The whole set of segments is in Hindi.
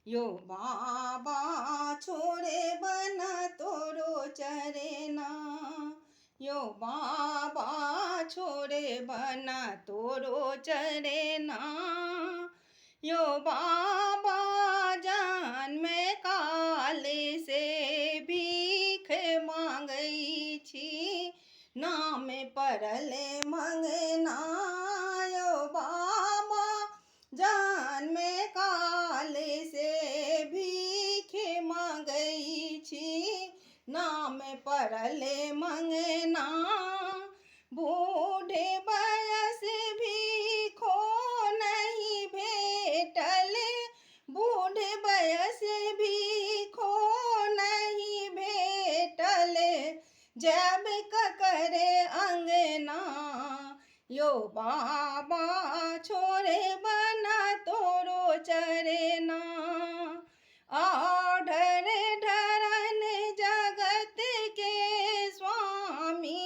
यो बाबा छोड़े बना तोरो चरेना, यो बाबा छोड़े बना तोरो चरेना, यो बाबा जान में काले से भीख मांगई छी, नाम परले मंगना, यो बाबा जान में काले से भीख मांगई छी, नाम परले मंगना, बूढ़े बयस भी खो नहीं भेटल, बूढ़े बयस भी खो नहीं भेटल, जब करे अंगना, यो बाबा छोड़े बना तोरो चरेना, आढ़र ढरन जगत के स्वामी,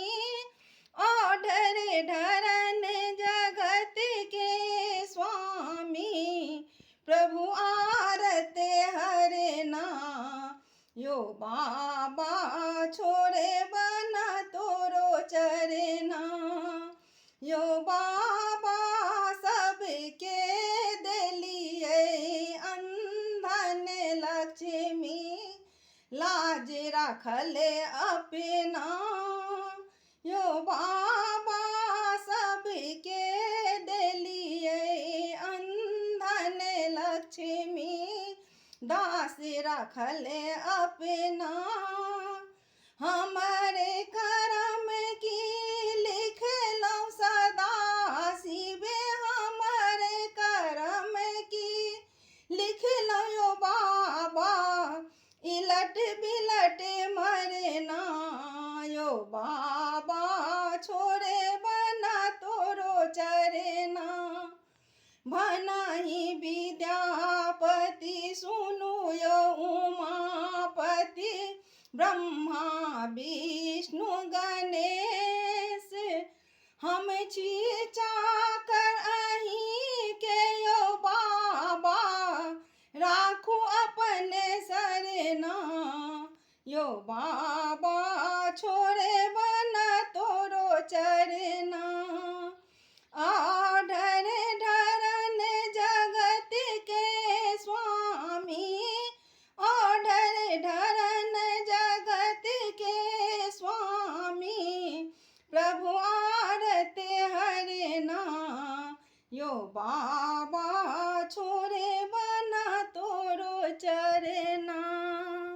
आढ़र ढरन जगत के स्वामी, प्रभु आरत हरना, यो बाबा छोड़े बना तोरो चरना, यो बाबा सबके देलिए अंधन लक्ष्मी, लाज रखले अपना, यो बाबा सबके देलिए अंधन लक्ष्मी, दास रखले अपना, हमारे करम की लिख लो सदा शिवे, हमारे करम की लिख लो यो बाबा, इलट बिलट मरना, यो बाबा छोड़े बना तोरो चरना, भनाही विद्यापति सुनु यो उमापति, ब्रह्मा विष्णु गणेश, हम छी चाकर अहीं के यो बाबा, राखू अपने सरना, यो बाबा छोड़े बना तोरो चरना, आढ़र ढरन जगत के स्वामी, आढ़र ढरन जगत के स्वामी, प्रभु आरत हरना, यो बाबा